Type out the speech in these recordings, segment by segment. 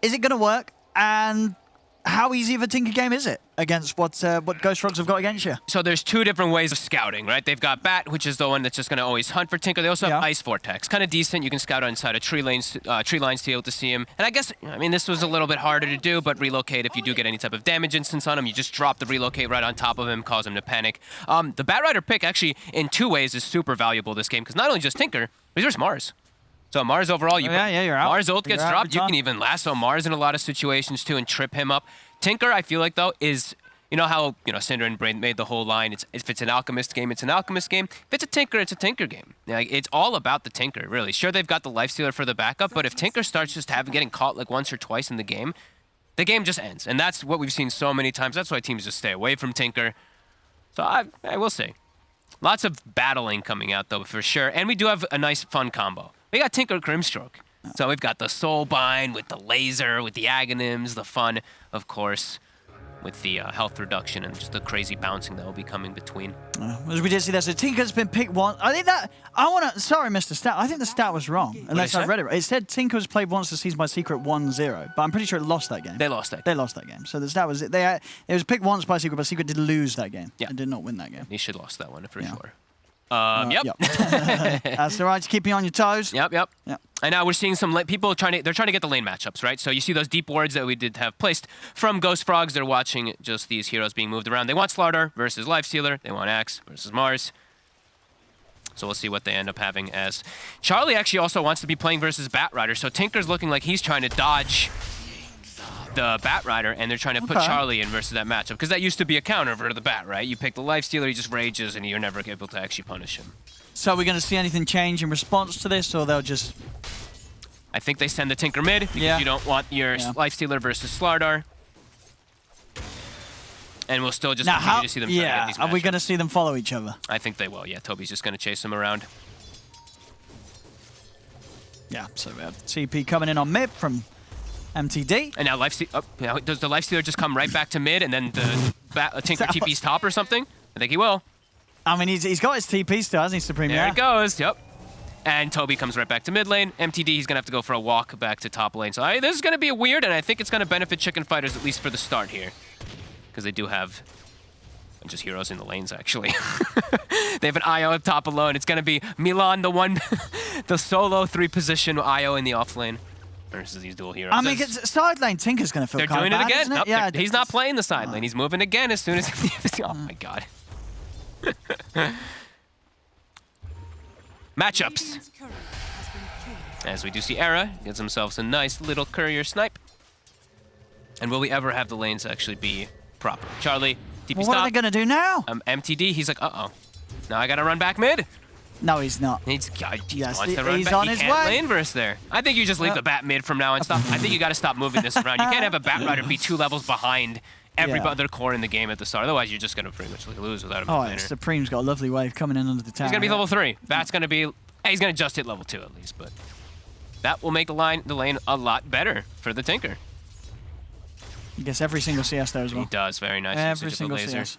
Is it going to work? And how easy of a Tinker game is it against what Ghost Frogs have got against you? So there's two different ways of scouting, right? They've got Bat, which is the one that's just going to always hunt for Tinker. They also have Ice Vortex. Kind of decent. You can scout inside of tree lines to be able to see him. And I guess, I mean, this was a little bit harder to do, but relocate, if you do get any type of damage instance on him, you just drop the relocate right on top of him, cause him to panic. The Bat Rider pick, actually, in two ways, is super valuable this game, because not only just Tinker, but there's Mars. So Mars overall, you're out. Mars ult gets dropped. You can even lasso Mars in a lot of situations too and trip him up. Tinker, I feel like though, is, you know how, Cinder and Brain made the whole line. If it's an Alchemist game, it's an Alchemist game. If it's a Tinker, it's a Tinker game. Like, it's all about the Tinker, really. Sure, they've got the Lifestealer for the backup, but if Tinker starts just getting caught like once or twice in the game just ends. And that's what we've seen so many times. That's why teams just stay away from Tinker. So I will say, lots of battling coming out though, for sure. And we do have a nice fun combo. We got Tinker Grimstroke. So we've got the Soulbind with the laser, with the Aghanims, the fun, of course, with the health reduction and just the crazy bouncing that will be coming between. As we did see that, so Tinker's been picked once. I think that, sorry, Mr. Stat, I think the stat was wrong, unless I read it right. It said Tinker was played once to Seize by Secret 1-0, but I'm pretty sure it lost that game. They lost that. They lost that game. So the stat was, it was picked once by Secret, but Secret did lose that game. Yeah. And did not win that game. He should have lost that one for sure. Yep. That's all right, to keep you on your toes. Yep. And now we're seeing some people trying to get the lane matchups, right? So you see those deep wards that we did have placed from Ghost Frogs. They're watching just these heroes being moved around. They want Slardar versus Lifestealer. They want Axe versus Mars. So we'll see what they end up having as. Charlie actually also wants to be playing versus Bat Rider. So Tinker's looking like he's trying to dodge the Bat Rider, and they're trying to put Charlie in versus that matchup, because that used to be a counter for the Bat, right? You pick the Lifestealer, he just rages, and you're never able to actually punish him. So are we going to see anything change in response to this, or they'll just... I think they send the Tinker mid, because you don't want your Lifestealer versus Slardar. And we'll still just continue to see them try to get these matchups. Are we going to see them follow each other? I think they will, yeah. Toby's just going to chase them around. Yeah, so we have TP coming in on mid from MTD. And now does the Lifestealer just come right back to mid, and then the Tinker TP's top or something? I think he will. I mean, he's got his TP still, hasn't he, Supreme? There it goes, yep. And Toby comes right back to mid lane. MTD, he's going to have to go for a walk back to top lane. So this is going to be weird, and I think it's going to benefit Chicken Fighters, at least for the start here. Because they do have just heroes in the lanes, actually. They have an IO up top alone. It's going to be Milan, the solo 3-position IO in the off lane. Versus these dual heroes. I mean, side lane Tinker's going to feel kind of bad, again. Isn't it? He's not playing the side lane. He's moving again as soon as... Oh, my God. Matchups. As we do see Era gets himself a nice little courier snipe. And will we ever have the lanes actually be proper? Charlie, TP stop. What are they going to do now? MTD, he's like, uh-oh. Now I got to run back mid. No, he's not. He wants to run back. On he his can't way. lane verse there. I think you just leave the Bat mid from now on. I think you got to stop moving this around. You can't have a Bat Rider be 2 levels behind every other core in the game at the start. Otherwise, you're just going to pretty much lose without him. Oh, Supreme's got a lovely wave coming in under the tower. He's going to be level 3. Bat's going to be... He's going to just hit level 2 at least, but that will make the lane a lot better for the Tinker. He gets every single CS there as well. He does. Very nice. Every single CS.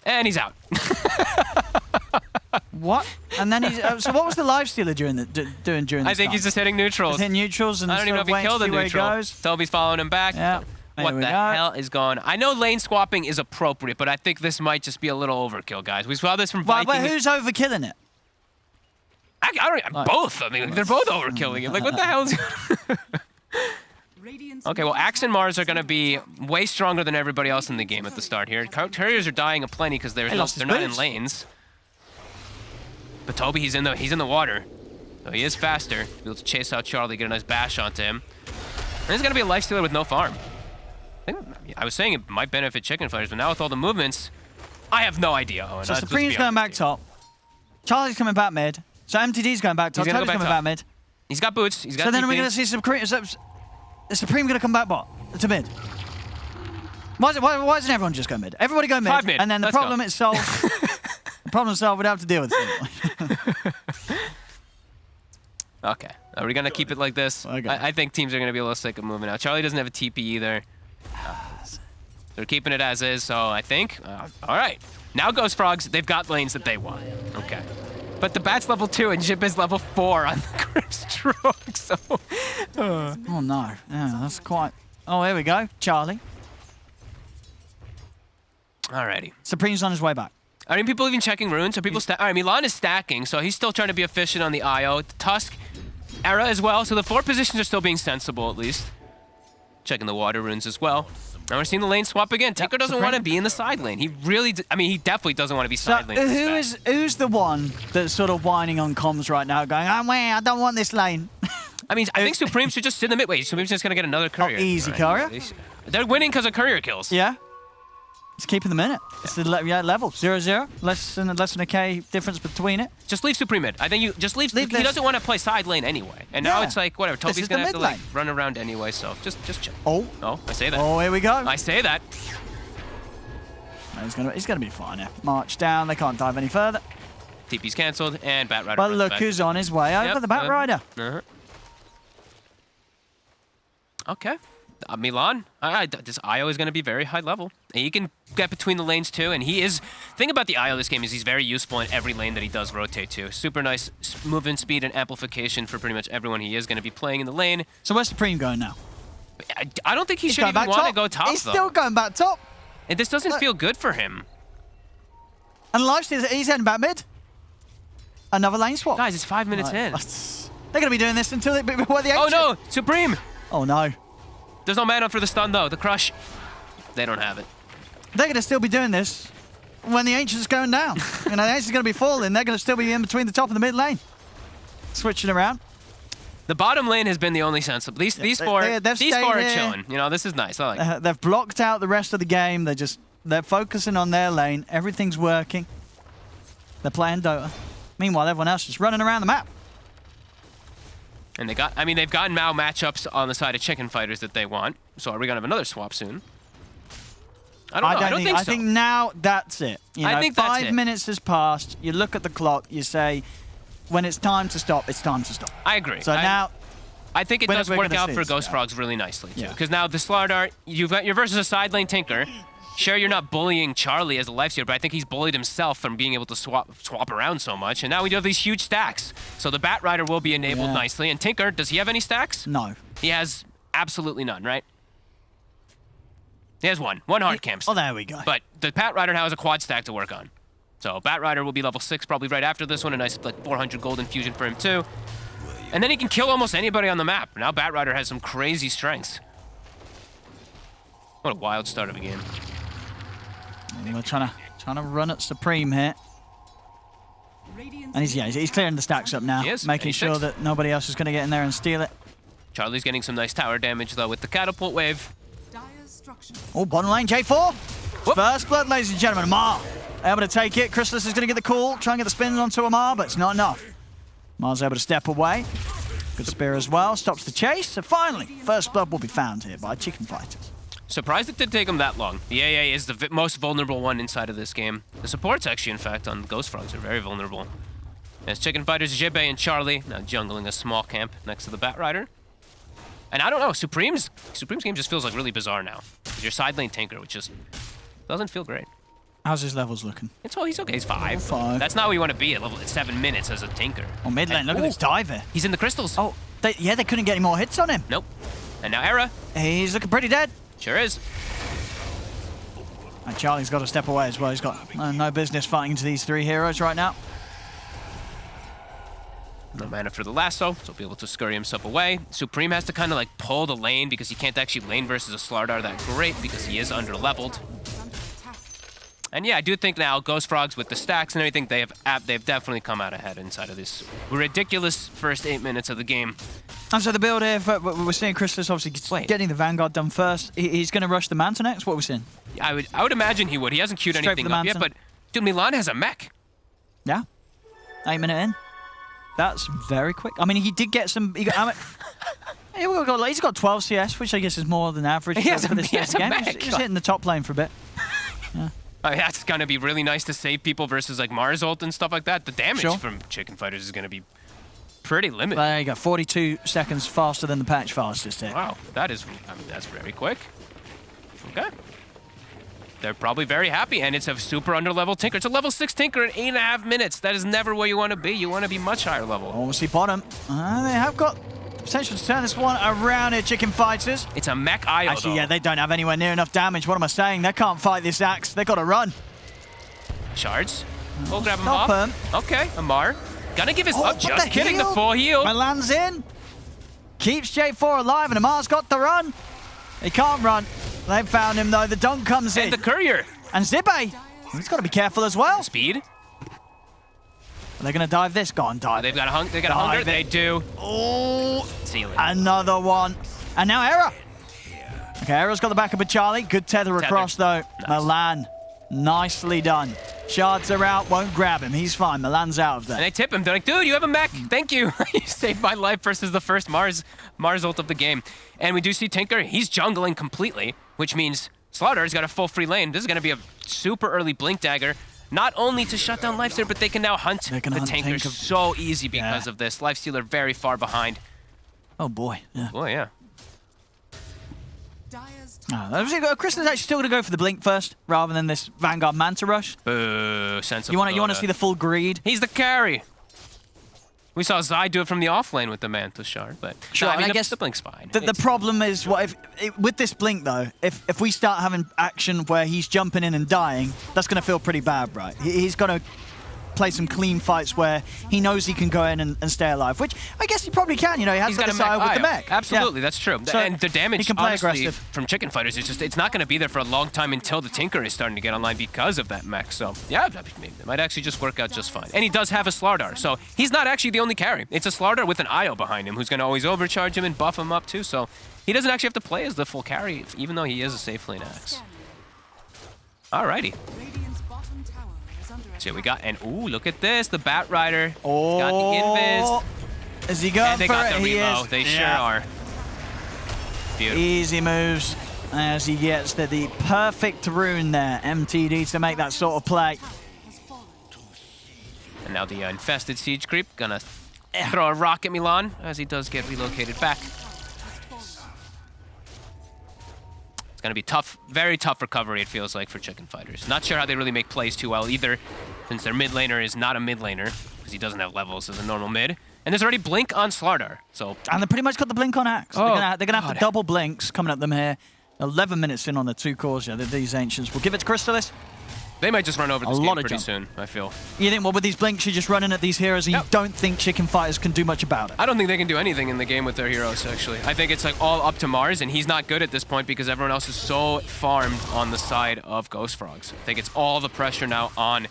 And he's out. What? And then he's... so what was the Lifestealer doing this I think he's just hitting neutrals. He's hitting neutrals and I don't even know if he killed the neutral. Toby's following him back. Yeah. What the hell is going on? I know lane swapping is appropriate, but I think this might just be a little overkill, guys. We saw this from Viking. But who's overkilling it? Both. I mean, they're both overkilling it. Like, what the hell is... Okay, well, Axe and Mars are going to be way stronger than everybody else in the game at the start here. Couriers are dying aplenty because they're not in lanes. But Toby, he's in the water. So he is faster. Be able to chase out Charlie, get a nice bash onto him. And he's going to be a Lifestealer with no farm. I was saying it might benefit Chicken Fighters, but now with all the movements, I have no idea. So Supreme's going back top. Charlie's coming back mid. So MTD's going back top. Toby's coming back mid. He's got boots. He's got So then are we going to see Supreme... Is Supreme going to come back to mid? Why isn't everyone just go mid? Everybody go mid. Mid. And then the problem is solved. The problem's solved. We'd have to deal with it. Okay. Are we going to keep it like this? Okay. I think teams are going to be a little sick of moving out. Charlie doesn't have a TP either. They're keeping it as is, so I think... all right. Now Ghost Frogs, they've got lanes that they want. Okay. But the Bat's level 2 and Jip is level 4 on the Grimstroke, so... Oh no. Yeah, that's quite Oh, here we go. Charlie. Alrighty. Supreme's on his way back. Are people even checking runes? Are people Alright, Milan is stacking, so he's still trying to be efficient on the IO. Tusk, Era as well, so the 4 positions are still being sensible at least. Checking the water runes as well. And we're seeing the lane swap again. Tinker doesn't want to be in the side lane. He really, he definitely doesn't want to be side lane. Who's the one that's sort of whining on comms right now, going, I don't want this lane. I mean, I think Supreme should just sit in the mid. Wait, Supreme's just going to get another courier. Oh, easy courier. They're winning because of courier kills. Yeah. It's keeping them in it. It's the level 0-0, less than a K difference between it. Just leave Supreme mid. I think you just leave. He doesn't want to play side lane anyway. And now it's like whatever. Toby's gonna have to like run around anyway. So just check. Oh, I say that. Oh, here we go. I say that. He's gonna be fine here. March down. They can't dive any further. TP's cancelled and Bat Rider. But look who's on his way over, the Bat Rider. Okay. Milan, this IO is going to be very high level. And he can get between the lanes too, and he is... The thing about the IO this game is he's very useful in every lane that he does rotate to. Super nice movement speed and amplification for pretty much everyone he is going to be playing in the lane. So where's Supreme going now? I don't think he should even want to go top, He's still going back top. And this doesn't feel good for him. And Lifesteal, he's heading back mid. Another lane swap. Guys, it's 5 minutes in. They're going to be doing this until before the exit. Oh no, Supreme! Oh no. There's no mana for the stun though, the crush. They don't have it. They're going to still be doing this when the Ancient's going down. The Ancient's going to be falling. They're going to still be in between the top and the mid lane. Switching around. The bottom lane has been the only sensible. These four are chilling. You know, this is nice. I like it. They've blocked out the rest of the game. They're focusing on their lane. Everything's working. They're playing Dota. Meanwhile, everyone else is running around the map. And they've gotten Mao matchups on the side of chicken fighters that they want. So are we gonna have another swap soon? I don't think so. I think now that's it. I think that's 5 minutes has passed. You look at the clock. You say, when it's time to stop, it's time to stop. I agree. So now, I think it does work out for Ghost Frogs really nicely too. Because now the Slardar, you're versus a side lane Tinker. Sure, you're not bullying Charlie as a lifestealer, but I think he's bullied himself from being able to swap around so much. And now we do have these huge stacks. So the Bat Rider will be enabled nicely. And Tinker, does he have any stacks? No. He has absolutely none, right? He has one hard camp stack. Oh, there we go. But the Bat Rider now has a quad stack to work on. So Bat Rider will be level 6 probably right after this one. A nice like 400 gold infusion for him too. And then he can kill almost anybody on the map. Now Bat Rider has some crazy strengths. What a wild start of a game. We're trying to run at Supreme here. And he's clearing the stacks up now. Making sure that nobody else is going to get in there and steal it. Charlie's getting some nice tower damage though with the catapult wave. Oh, bottom lane, J4. Whoop. First blood, ladies and gentlemen. Amar able to take it. Chrysalis is going to get the call. Try and get the spin onto Amar, but it's not enough. Amar's able to step away. Good spear as well. Stops the chase. So finally, first blood will be found here by Chicken Fighters. Surprised it didn't take him that long. The AA is the most vulnerable one inside of this game. The supports actually, in fact, on Ghost Frogs are very vulnerable. As Chicken Fighters, Jibe and Charlie now jungling a small camp next to the Bat Rider. And I don't know, Supreme's game just feels like really bizarre now. Your side lane Tinker, which just doesn't feel great. How's his levels looking? He's okay, he's 5. 5. That's not where you want to be at 7 minutes as a Tinker. Oh, mid lane, look at this diver. He's in the crystals. Oh, they couldn't get any more hits on him. Nope. And now Era. He's looking pretty dead. Sure is. And Charlie's got to step away as well. He's got no business fighting into these 3 heroes right now. No mana for the lasso, so he'll be able to scurry himself away. Supreme has to kind of like pull the lane because he can't actually lane versus a Slardar that great because he is under-leveled. And yeah, I do think now Ghost Frogs with the stacks and everything, they've definitely come out ahead inside of this ridiculous first 8 minutes of the game. And so the build here, we're seeing Chrysalis obviously getting the Vanguard done first. He's going to rush the Manta next? What are we seeing? I would imagine he would. He hasn't queued anything up yet, but dude, Milan has a mech. Yeah. 8 minute in. That's very quick. I mean, he did get some... He's got 12 CS, which I guess is more than average for this game. He's hitting the top lane for a bit. Yeah. That's going to be really nice to save people versus like Mars ult and stuff like that. The damage from Chicken Fighters is going to be pretty limited. There you go, 42 seconds faster than the patch fastest hit. Wow, that's very quick. Okay. They're probably very happy, and it's a super under-level Tinker. It's a level 6 Tinker in 8.5 minutes. That is never where you want to be. You want to be much higher level. Obviously bottom. They have got potential to turn this one around here, Chicken Fighters. It's a mech IO, Actually, though. yeah, they don't have anywhere near enough damage. What am I saying? They can't fight this Axe. They got to run. Shards. We'll grab him Stop off. him. Okay, Amar. Gonna give his up. Just kidding, the heal. full heal. Milan's in. Keeps J4 alive, and Amar's got the run. He can't run. They've found him, though. The dunk comes in. And the courier. And Zibe. He's got to be careful as well. Speed. They're going to dive this. Go on, dive. They've got a hunger. They do. Oh, Seal it. another one. And now Era. Okay, Era's got the backup of Charlie. Good tether across, though. Nice. Milan. Nicely done. Shards are out. Won't grab him. He's fine. Milan's out of there. And they tip him. They're like, dude, you have a mech. Thank you. You saved my life versus the first Mars ult of the game. And we do see Tinker. He's jungling completely, which means Slaughter's got a full free lane. This is going to be a super early Blink Dagger. Not only to shut down Lifestealer, but they can now hunt the Tinker so easy because of this. Lifestealer very far behind. Oh, boy. Yeah. Boy, yeah. Kristen's actually still going to go for the Blink first, rather than this Vanguard Manta Rush. Boo, sensible. You want to see the full greed? He's the carry. We saw Zai do it from the off lane with the Manta Shard, but sure, I mean, I guess the Blink's fine. The problem is, with this Blink, though, if we start having action where he's jumping in and dying, that's going to feel pretty bad, right? He's going to play some clean fights where he knows he can go in and stay alive, which I guess he probably can. You know, he has got a side with the mech. Absolutely, yeah. that's true. So and the damage, he can play honestly, aggressive. from Chicken Fighters is just, it's not going to be there for a long time until the Tinker is starting to get online because of that mech. So, yeah, it might actually just work out just fine. And he does have a Slardar, so he's not actually the only carry. It's a Slardar with an IO behind him who's going to always overcharge him and buff him up too, so he doesn't actually have to play as the full carry, even though he is a safe lane Axe. Alrighty. So we got, and ooh, look at this, the Bat Rider. Oh, got the invis. Is he going and they for got it? the reload. They sure are. Beautiful. Easy moves as he gets the perfect rune there, MTD, to make that sort of play. And now the infested Siege Creep gonna throw a rock at Milan as he does get relocated back. It's gonna be tough, very tough recovery, it feels like, for Chicken Fighters. Not sure how they really make plays too well either, since their mid laner is not a mid laner, because he doesn't have levels as a normal mid. And there's already Blink on Slardar, so... And they pretty much got the Blink on Axe. Oh, they're gonna have the double Blinks coming at them here. 11 minutes in on the 2 cores, yeah, these Ancients. We'll give it to Crystalis. They might just run over this game pretty soon, I feel. You think, well, with these Blinks, you're just running at these heroes and you don't think Chicken Fighters can do much about it? I don't think they can do anything in the game with their heroes, actually. I think it's like all up to Mars, and he's not good at this point because everyone else is so farmed on the side of Ghost Frogs. I think it's all the pressure now on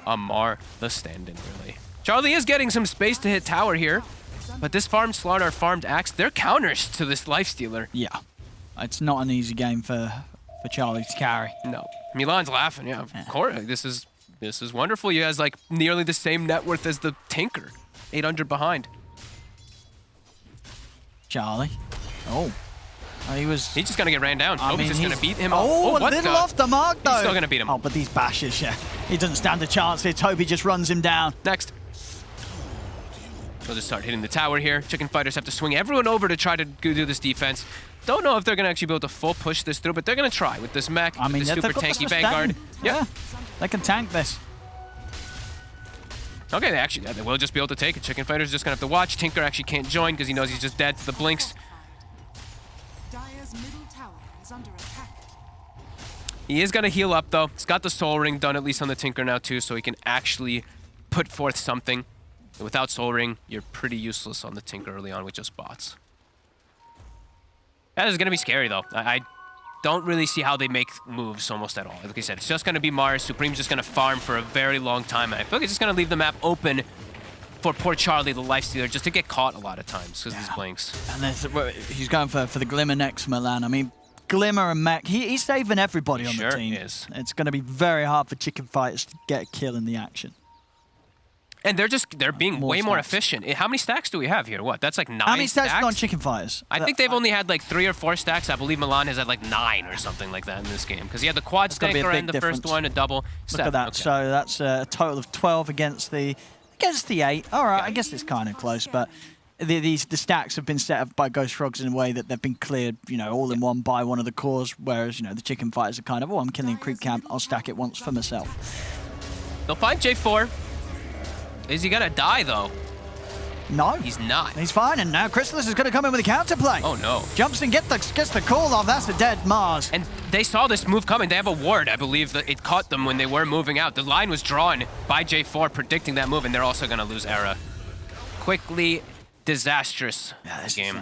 Amar, the stand-in, really. Charlie is getting some space to hit tower here, but this farmed Slardar, farmed Axe, they're counters to this Lifestealer. Yeah. It's not an easy game for Charlie to carry. No. Milan's laughing, yeah. Of course, this is wonderful. You guys like nearly the same net worth as the Tinker. 800 behind. Charlie. Oh. He's just gonna get ran down. He's just gonna beat him. Oh, a little off the mark though. He's still gonna beat him. Oh, but these bashes, yeah. He doesn't stand a chance here. Toby just runs him down. Next. We'll just start hitting the tower here. Chicken Fighters have to swing everyone over to try to do this defense. Don't know if they're going to actually be able to full push this through, but they're going to try with this mech, with this super tanky Vanguard. Yeah, they can tank this. Okay, they will just be able to take it. Chicken Fighters just going to have to watch. Tinker actually can't join because he knows he's just dead to the Blinks. He is going to heal up, though. He's got the Soul Ring done, at least on the Tinker now, too, so he can actually put forth something. Without Soul Ring, you're pretty useless on the Tinker early on with just bots. That is going to be scary, though. I don't really see how they make moves almost at all. Like I said, it's just going to be Mars. Supreme's just going to farm for a very long time. And I feel like it's just going to leave the map open for poor Charlie, the Lifestealer, just to get caught a lot of times because of these Blinks. And he's going for the Glimmer next, Milan. I mean, Glimmer and Mech, he's saving everybody on the team. Sure is. It's going to be very hard for Chicken Fighters to get a kill in the action. And they're being way more efficient. How many stacks do we have here? What? That's like 9 stacks? How many stacks are on Chicken Fighters? I think they've only had like 3 or 4 stacks. I believe Milan has had like 9 or something like that in this game. Because he had the quad stack around the first one, a double. Look at that. Okay. So that's a total of 12 against the 8. All right, I guess it's kind of close, but the stacks have been set up by Ghost Frogs in a way that they've been cleared, all in one by one of the cores, whereas, the Chicken Fighters are kind of, I'm killing a creep camp, I'll stack it once for myself. They'll find J4. Is he gonna die, though? No. He's not. He's fine, and now Chrysalis is going to come in with a counterplay. Oh, no. Jumps and gets the call off. That's the dead Mars. And they saw this move coming. They have a ward, I believe, that it caught them when they were moving out. The line was drawn by J4 predicting that move, and they're also going to lose Era. Quickly disastrous game.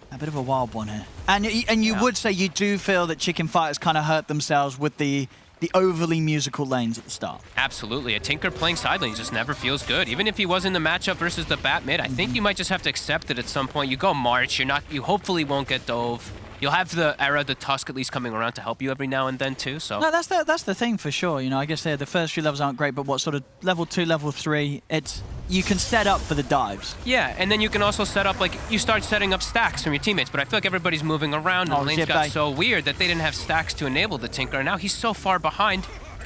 A bit of a wild one here. And you would say you do feel that Chicken Fighters kind of hurt themselves with the overly musical lanes at the start. Absolutely. A Tinker playing side lane just never feels good. Even if he was in the matchup versus the bat mid, I think you might just have to accept it at some point. You go March, you hopefully won't get dove. You'll have the Era, the Tusk at least coming around to help you every now and then too. So no, that's the thing for sure. You know, I guess the first few levels aren't great, but what sort of level 2, level 3, you can set up for the dives. Yeah, and then you can also set up, like, you start setting up stacks from your teammates, but I feel like everybody's moving around, and the lanes got so weird that they didn't have stacks to enable the Tinker, and now he's so far behind,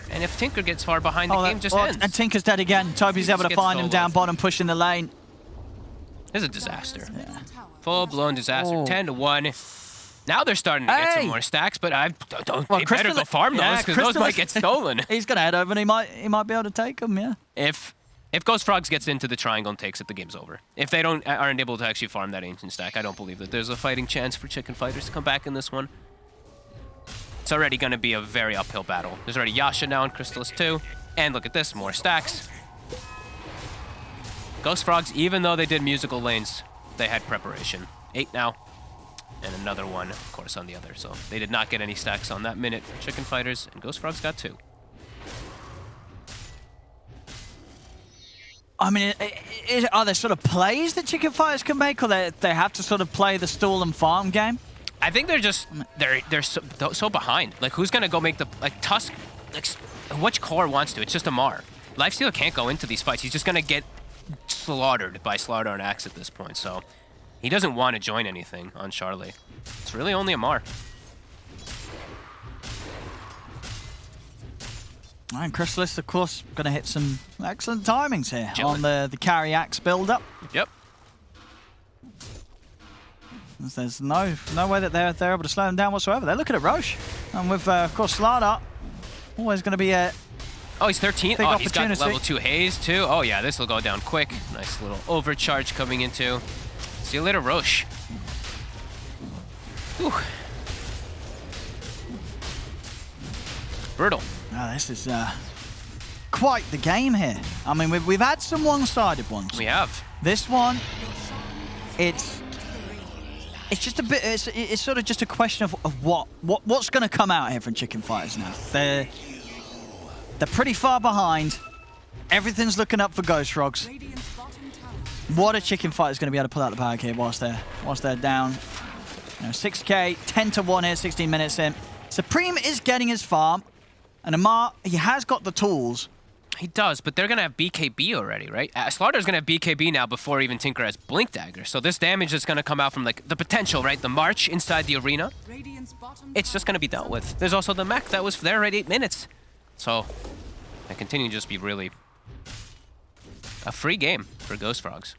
and if Tinker gets far behind, the game just ends. And Tinker's dead again. Toby's able to find him down bottom, pushing the lane. This is a disaster. Yeah. Full-blown disaster. 10-1. Now they're starting to get some more stacks, but they better go farm those, because those might get stolen. He's going to head over, and he might be able to take them, yeah. If Ghost Frogs gets into the triangle and takes it, the game's over. If they aren't able to actually farm that ancient stack, I don't believe that there's a fighting chance for Chicken Fighters to come back in this one. It's already going to be a very uphill battle. There's already Yasha now and Chrysalis too. And look at this, more stacks. Ghost Frogs, even though they did musical lanes, they had preparation. 8 now. And another one, of course, on the other. So they did not get any stacks on that minute for Chicken Fighters, and Ghost Frogs got 2. I mean, are there sort of plays that Chicken Fighters can make, or they have to sort of play the stall and farm game? I think they're so behind. Like, who's gonna go make the Tusk? Like, which core wants to? It's just a Mar. Lifestealer can't go into these fights. He's just gonna get slaughtered by Slaughter and Axe at this point. So he doesn't want to join anything on Charlie. It's really only a Mar. And Chrysalis, of course, going to hit some excellent timings here on the carry Axe build-up. Yep. There's no way that they're able to slow them down whatsoever. They're looking at Roche. And with, of course, Slaughter, always going to be a Oh, he's 13. big Oh, he's got opportunity. level 2 haze, too. Oh, yeah, this will go down quick. Nice little overcharge coming into. See you later, Roche. Whew. Brutal. Oh, this is quite the game here. I mean, we've had some one-sided ones. We have. This one, it's just a bit. It's sort of just a question of what's going to come out here from Chicken Fighters now. They're pretty far behind. Everything's looking up for Ghost Frogs. What are Chicken Fighters going to be able to pull out the bag here whilst they're down? You know, 6K, 10-1 here, 16 minutes in. Supreme is getting his farm. And Amar, he has got the tools. He does, but they're going to have BKB already, right? Slaughter's going to have BKB now before even Tinker has Blink Dagger. So this damage is going to come out from, like, the potential, right? The march inside the arena. It's just going to be dealt with. There's also the mech that was there already 8 minutes. So, I continue to just be really a free game for Ghost Frogs.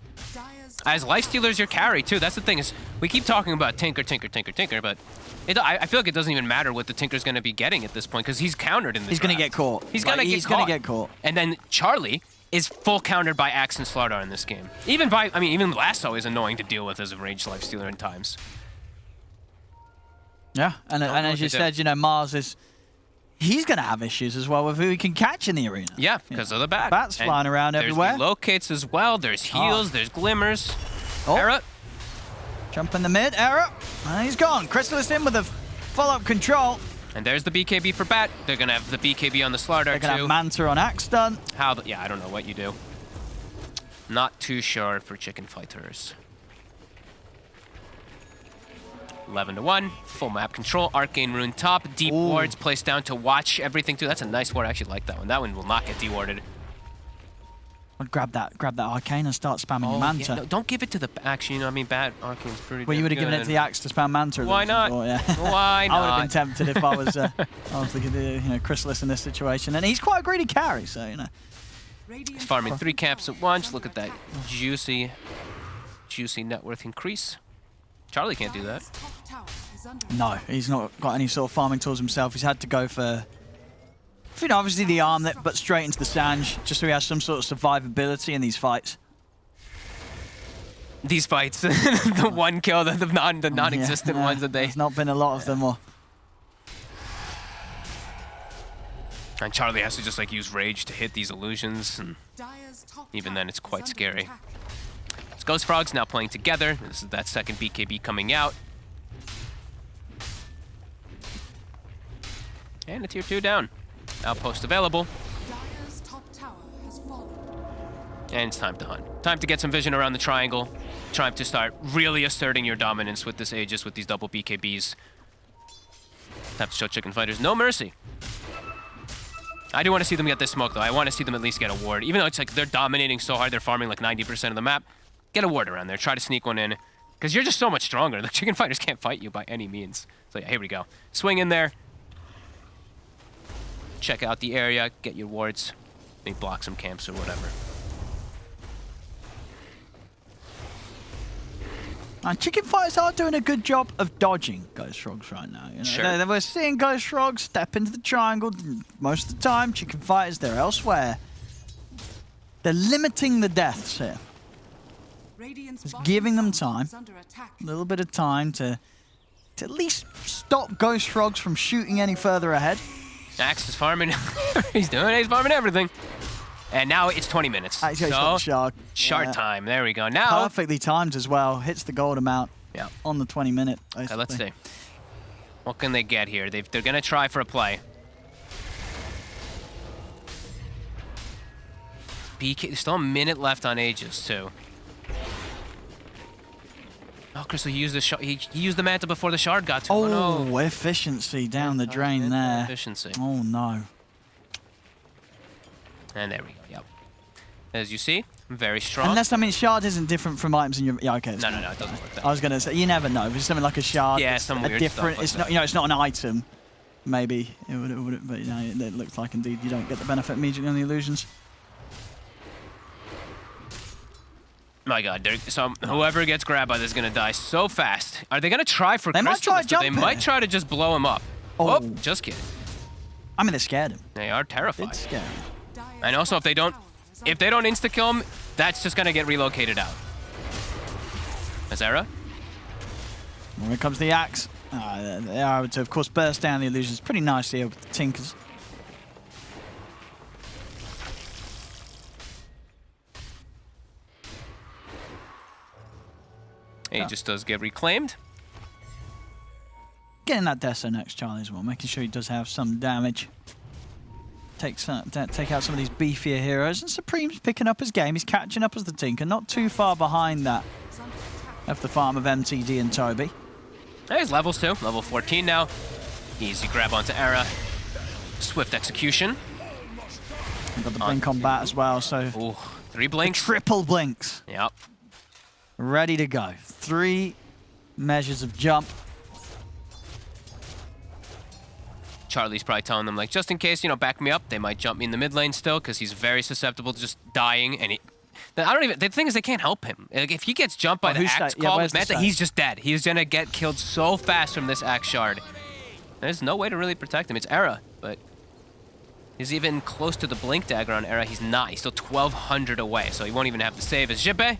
As Lifestealer's your carry, too. That's the thing, is we keep talking about Tinker, but I feel like it doesn't even matter what the Tinker's going to be getting at this point, because he's countered in this He's going to get caught. He's going to get caught. And then Charlie is full countered by Axe and Slaughter in this game. Even Lasso is annoying to deal with as a ranged Lifestealer in times. Yeah, and as you said, you know, Mars is... He's going to have issues as well with who he can catch in the arena. Yeah, because of the bat. Bats flying around everywhere. There's locates as well. There's heals. There's glimmers. Oh. Era. Jump in the mid. Era. And he's gone. Chrysalis in with a follow-up control. And there's the BKB for Bat. They're going to have the BKB on the Slaughter, They're going to have Manta on Axe stun. Yeah, I don't know what you do. Not too sure for Chicken Fighters. 11-1, full map control, Arcane Rune top, deep wards placed down to watch everything too. That's a nice ward, I actually like that one. That one will not get dewarded. I'd grab that Arcane and start spamming your Manta. Yeah, no, don't give it to the, actually, you know, I mean, Bad Arcane's pretty Well, you would have given it to the Axe to spam Manta. Why not? Before, yeah. Why not? I would have been tempted if I was thinking, you know, Chrysalis in this situation. And he's quite a greedy carry, so, you know. He's farming 3 camps at once. Look at that juicy net worth increase. Charlie can't do that. No, he's not got any sort of farming tools himself. He's had to go for You know, obviously the armlet, but straight into the Sange, just so he has some sort of survivability in these fights. These fights, the one kill, the non-existent ones that they... There's not been a lot of them. Or... And Charlie has to just like use rage to hit these illusions, and even then it's quite scary. It's Ghost Frogs now playing together. This is that second BKB coming out. And a tier 2 down. Outpost available. And it's time to hunt. Time to get some vision around the triangle. Time to start really asserting your dominance with this Aegis, with these double BKBs. Time to show Chicken Fighters no mercy. I do want to see them get this smoke, though. I want to see them at least get a ward. Even though it's like they're dominating so hard, they're farming like 90% of the map. Get a ward around there. Try to sneak one in. Because you're just so much stronger. The Chicken Fighters can't fight you by any means. So yeah, here we go. Swing in there. Check out the area. Get your wards. Maybe block some camps or whatever. And Chicken Fighters are doing a good job of dodging Ghost Frogs right now. You know? Sure. We're seeing Ghost Frogs step into the triangle most of the time. Chicken Fighters, they're elsewhere. They're limiting the deaths here. Just giving them time, a little bit of time to at least stop Ghost Frogs from shooting any further ahead. Axe is farming. He's farming everything. And now it's 20 minutes. So, shard time. There we go. Now perfectly timed as well. Hits the gold amount on the 20-minute. Okay, let's see. What can they get here? They're going to try for a play. BK, there's still a minute left on Aegis, too. Oh, Crystal, he used the mantle before the shard got to him. Oh, no. Efficiency down the drain there. Efficiency. Oh, no. And there we go, yep. As you see, very strong. Unless, I mean, shard isn't different from items in your... Yeah, okay. No, it doesn't work that I was going to say, you never know. If it's something like a shard, yeah, some weird different, stuff like it's not, you know, it's not an item. Maybe it would, but you know, it looks like indeed you don't get the benefit immediately on the illusions. My God, so whoever gets grabbed by this is going to die so fast. Are they going to try for They might try They might try to just blow him up. Oh, just kidding. I mean, they scared him. They are terrified. It's scary. And also, if they don't insta-kill him, that's just going to get relocated out. Azera? Here comes the axe. They are to, of course, burst down the illusions pretty nicely here with the Tinkers. Aegis does get reclaimed. Getting that Deso next, Charlie, as well, making sure he does have some damage. Take out some of these beefier heroes, and Supreme's picking up his game. He's catching up as the Tinker, not too far behind that of the farm of MTD and Toby. He's levels too, level 14 now. Easy grab onto Era. Swift execution. We've got the blink on bat as well, so... Ooh, 3 blinks. Triple blinks. Yep. Ready to go. 3 measures of jump. Charlie's probably telling them, like, just in case, you know, back me up. They might jump me in the mid lane still, because he's very susceptible to just dying. And the thing is, they can't help him. Like, if he gets jumped by the axe call with Manta, he's just dead. He's gonna get killed so fast from this axe shard. There's no way to really protect him. It's Era, but he's even close to the blink dagger on Era. He's not. He's still 1,200 away, so he won't even have to save his Jippe.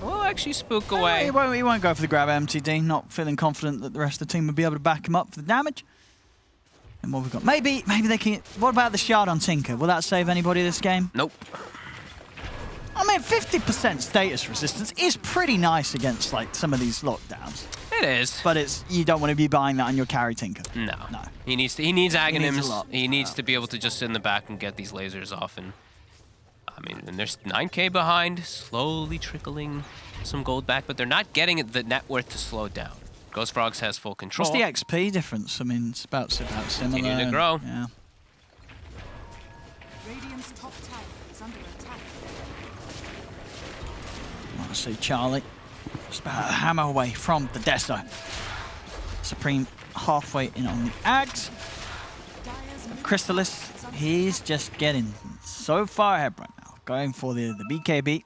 We'll actually spook away. He won't go for the grab MTD, not feeling confident that the rest of the team will be able to back him up for the damage. And what we've got, maybe they can, what about the shard on Tinker? Will that save anybody this game? Nope. I mean, 50% status resistance is pretty nice against, like, some of these lockdowns. It is. But you don't want to be buying that on your carry Tinker. No. He needs Aghanims. He needs to be able to just sit in the back and get these lasers off. And I mean, and there's 9K behind, slowly trickling some gold back, but they're not getting the net worth to slow down. Ghost Frogs has full control. What's the XP difference? I mean, it's about similar. Continue to grow. Yeah. Radiant's top tower is under attack. I see Charlie just about a hammer away from the Deso. Supreme halfway in on the Ags. Crystallis, he's just getting so far ahead right now. Going for the BKB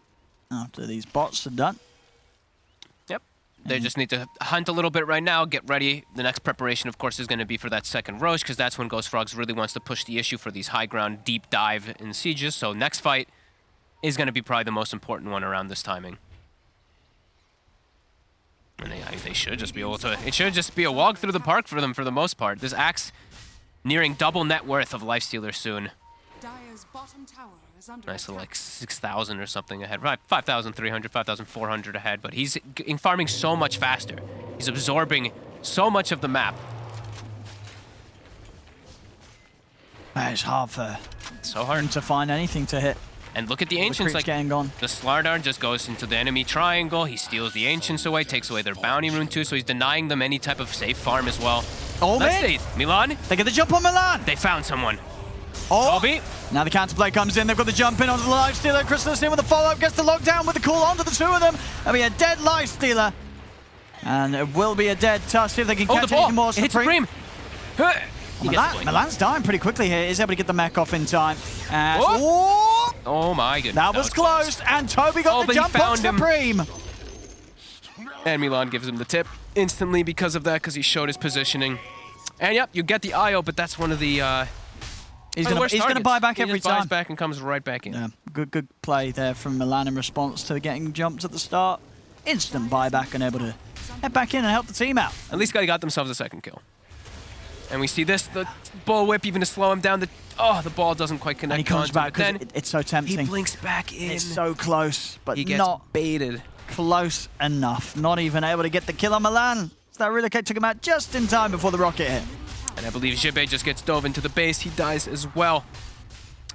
after these bots are done. Yep. They just need to hunt a little bit right now, get ready. The next preparation, of course, is going to be for that second Roche, because that's when Ghost Frogs really wants to push the issue for these high ground deep dive in sieges. So next fight is going to be probably the most important one around this timing. And they should just be able to... It should just be a walk through the park for them for the most part. This Axe nearing double net worth of Lifestealer soon. Dire's bottom tower is under Nice little attack. like 6,000 or something ahead. Right, 5,300, 5,400 ahead, but he's farming so much faster. He's absorbing so much of the map. It's hard for So hard him to find anything to hit. And look at the The Ancients, creep's like getting gone. the Slardar just goes into the enemy triangle, he steals the Ancients away, takes away their bounty rune too, so he's denying them any type of safe farm as well. Oh, Let's man! see, Milan, They get the jump on Milan! they found someone. Oh! Toby, Now the counterplay comes in, they've got the jump in onto the Lifestealer. Chrysalis in with the follow-up, gets the lockdown with the call onto the two of them. There'll be a dead Lifestealer. And it will be a dead Tusk. See if they can oh, the catch ball, anything more. it hits Supreme. Huh. He gets the blink. Milan's dying pretty quickly here. Is able to get the mech off in time. And Whoop. Oh my goodness. that was close. And Toby got the but he jump on found him. Supreme. And Milan gives him the tip instantly because of that, because he showed his positioning. And yep, you get the IO, but that's one of the He's gonna buy back every he just buys time. back and comes right back in. Yeah, good play there from Milan in response to getting jumped at the start. Instant buyback and able to head back in and help the team out. At least they got themselves a second kill. And we see this, the bullwhip even to slow him down. The ball doesn't quite connect. And he comes onto, back but then because it's so tempting. he blinks back in. It's so close, but he gets not baited. close enough. Not even able to get the kill on Milan. So that really took him out just in time before the rocket hit. And I believe Jibe just gets dove into the base. He dies as well.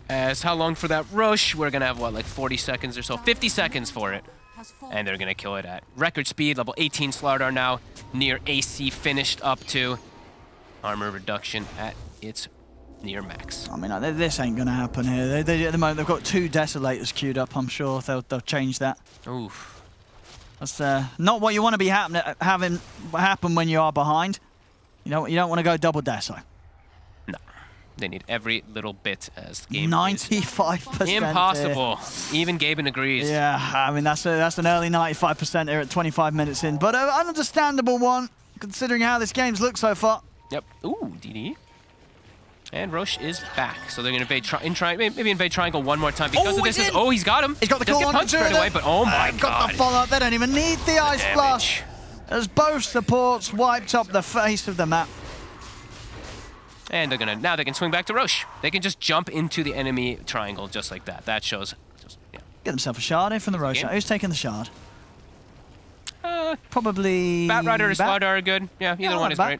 As how long for that rush? We're going to have, what, like 40 seconds or so? 50 seconds for it. Has fallen. And they're going to kill it at record speed. Level 18 Slardar now. Near AC finished up to armor reduction at its near max. I mean, this ain't going to happen here. They, at the moment, they've got 2 Desolators queued up. I'm sure they'll change that. Oof. That's not what you want to be having happen when you are behind. You don't want to go double Deso. No. They need every little bit as the game 95%. impossible. Even Gaben agrees. Yeah, I mean, that's an early 95% here at 25 minutes in. But an understandable one, considering how this game's looked so far. Yep. Ooh, DD. And Roche is back. So they're going to maybe invade triangle one more time because of this. He's got him. He's got the Does call get on punched straight away, but oh my god. Got the follow-up. They don't even need the Ice Blast. As both supports wiped up the face of the map. And now they can swing back to Roche. They can just jump into the enemy triangle just like that. That shows yeah. Get themselves a shard in from the Roche. Game. Who's taking the shard? Probably... Batrider or Slardar are good. Yeah, either one is Bat.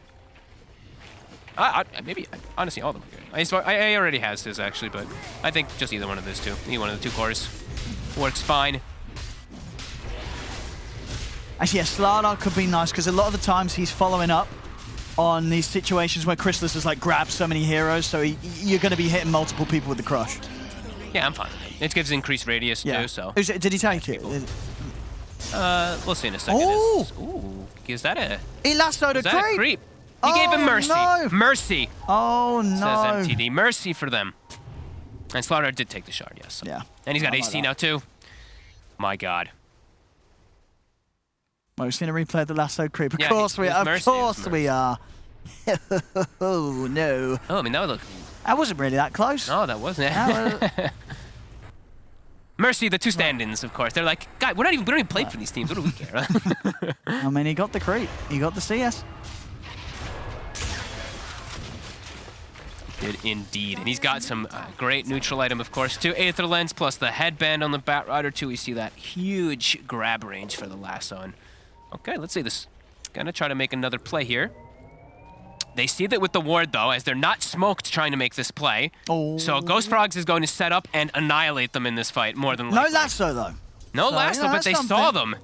great. Maybe, honestly, all of them are good. I already has his, actually, but I think just either one of those two. Either one of the 2 cores works fine. Actually, yeah, Slardar could be nice, because a lot of the times he's following up on these situations where Chrysalis has like grabbed so many heroes, so you're going to be hitting multiple people with the crush. Yeah, I'm fine. It gives increased radius too, so. Did he take it? We'll see in a second. Oh! Ooh, is that a... He lassoed a Is that a creep. creep? He gave him mercy. No. Mercy, Oh no. says MTD. Mercy for them. And Slardar did take the shard, yes. So. Yeah. And he's got I like AC that. now too. My god. Well, we've seen a replay of the lasso creep. Of Yeah, course we are. Of mercy, course mercy. we are. Oh no. Oh, I mean, that would look... That wasn't really that close. No, that wasn't it. That was- Mercy, the 2 stand-ins, of course. They're like, God, we don't even play for these teams. What do we care? I mean, he got the creep. He got the CS. Did indeed. And he's got some great neutral item, of course, too. Aether Lens plus the headband on the Batrider, too. We see that huge grab range for the lasso. And okay, let's see this. Gonna try to make another play here. They see that with the ward, though, as they're not smoked trying to make this play. Oh. So Ghost Frogs is going to set up and annihilate them in this fight, more than No likely. lasso though. No So, lasso, yeah, but that's they saw something.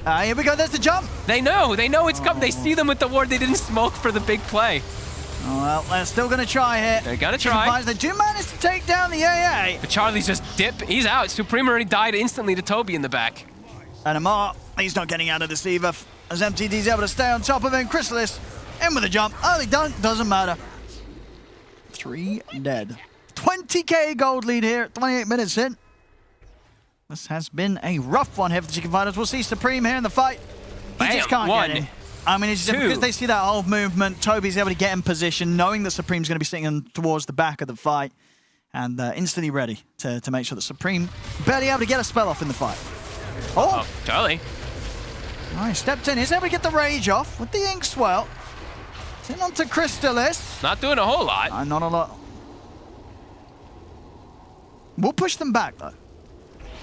them. Here we go. There's the jump. They know it's coming. They see them with the ward. They didn't smoke for the big play. Oh, well, they're still going to try here. They're gonna try. They do manage to take down the AA. But Charlie's just dip. He's out. Supreme already died instantly to Toby in the back. And Amar, he's not getting out of this either. As MTD's able to stay on top of him. Chrysalis in with a jump. Early dunk, doesn't matter. 3 dead. 20k gold lead here at 28 minutes in. This has been a rough one here for the Chicken Fighters. We'll see Supreme here in the fight. bam, just can't one. get in. I mean, it's just Two. because they see that whole movement. Toby's able to get in position, knowing that Supreme's going to be sitting towards the back of the fight, and instantly ready to make sure that Supreme barely able to get a spell off in the fight. Oh, Charlie. Nice, stepped in. He's able to get the rage off with the ink swell. It's in onto Crystallis. Not doing a whole lot. Not a lot. We'll push them back, though.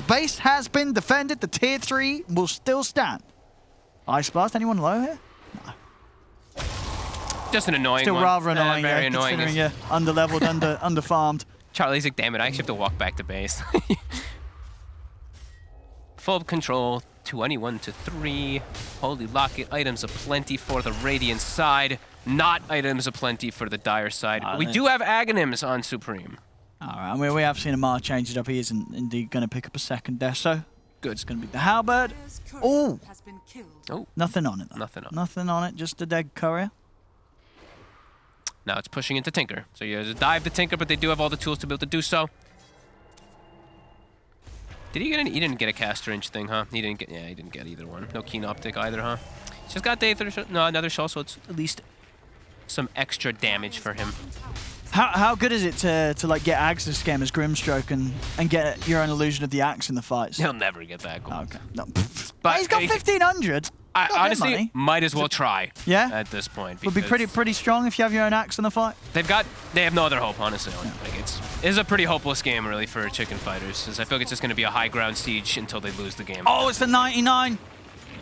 Base has been defended. The tier 3 will still stand. Ice Blast, anyone low here? No. Just an annoying Still one. rather annoying, Very yeah, annoying. considering you're under-leveled, under-farmed. Charlie's like, damn it, I actually have to walk back to base. Full control, 21 to 3. Holy Locket, items aplenty for the Radiant side. Not items aplenty for the Dire side. We do have Aghanims on Supreme. All right, I mean, we have seen Amar change it up. He isn't indeed going to pick up a second death, so good. It's going to be the Halberd. Oh, Has been killed. Oh, nothing on it, though. Nothing on it. Nothing on it, just a dead courier. now it's pushing into Tinker. So you just dive the Tinker, but they do have all the tools to be able to do so. Did he get any? He didn't get a caster inch thing, huh? He didn't get. Yeah, he didn't get either one. No keen optic either, huh? He's just got the another shell, so it's at least some extra damage for him. How good is it to like get Axe this game as Grimstroke and get your own illusion of the Axe in the fights? He'll never get that goal. Okay. No. But He's got 1,500. I honestly might as well try. Yeah? At this point, Would be pretty strong if you have your own Axe in the fight. They have no other hope, honestly. Like it's a pretty hopeless game, really, for chicken fighters. Because I feel like it's just going to be a high ground siege until they lose the game. Oh, it's the 99.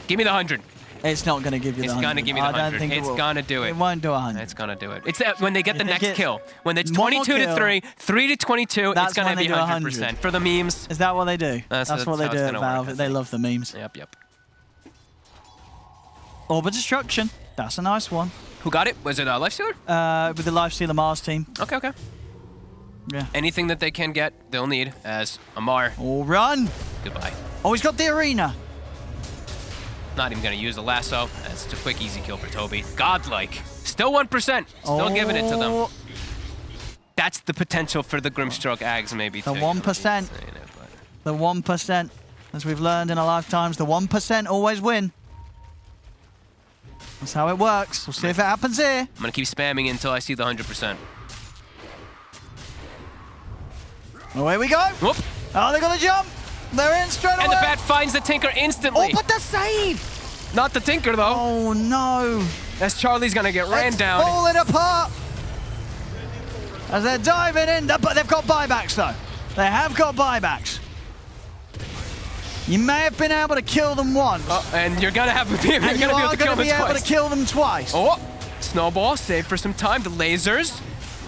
Give me the 100. It's not going to give you the 100. It's going to give me the 100. It's going to do it. It won't do 100. It's going to do it. It's when they get the next get kill. When it's one more 22 to kill, 3, 3 to 22, that's it's going to when be they do 100%. For the memes. Is that what they do? That's what they how do it's at gonna Valve. work, I They think. love the memes. Yep. Orb of Destruction. That's a nice one. Who got it? Was it Lifestealer? With the Lifestealer Mars team. Okay. Yeah. Anything that they can get, they'll need as Amar. Oh, run. Goodbye. Oh, he's got the arena. Not even going to use the lasso. That's a quick, easy kill for Toby. Godlike. Still 1%. Still giving it to them. Oh, That's the potential for the Grimstroke Ags, maybe. The too. 1%. The 1%. As we've learned in our lifetimes, the 1% always win. That's how it works. We'll see if it happens here. I'm going to keep spamming until I see the 100%. Away we go. Whoop. Oh, they're going to jump. They're in straight away. And the bat finds the Tinker instantly. Oh, but the save. Not the Tinker, though. Oh, no. As Charlie's going to get ran It's down. falling apart. As they're diving in. But they've got buybacks, though. They have got buybacks. You may have been able to kill them once. And you're going to have to be able to kill them twice. Oh, Snowball, save for some time. The lasers.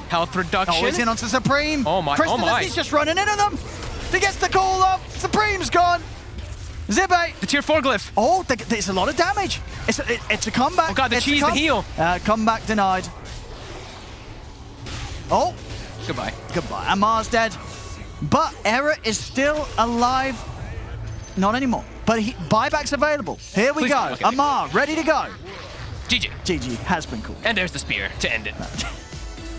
Health reduction. Oh, he's in onto Supreme. Oh my, Crystallis is just running into them. He gets the call off. Supreme's gone. Zibbate. The tier 4 glyph. Oh, there's a lot of damage. It's a comeback. Oh god, the cheese, the heal. Comeback denied. Oh. Goodbye. Amar's dead. But Error is still alive. Not anymore. But buyback's available. Here we Please, go. okay. Amar, ready to go. GG. GG has been cool. And there's the spear to end it.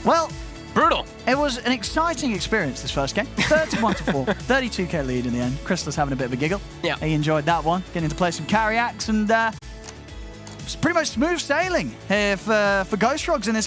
Well, Brutal. it was an exciting experience, this first game. 31 to 4, 32k lead in the end. Crystal's having a bit of a giggle. Yeah. He enjoyed that one, getting to play some carry axe, and it's pretty much smooth sailing here for Ghost Frogs in this game.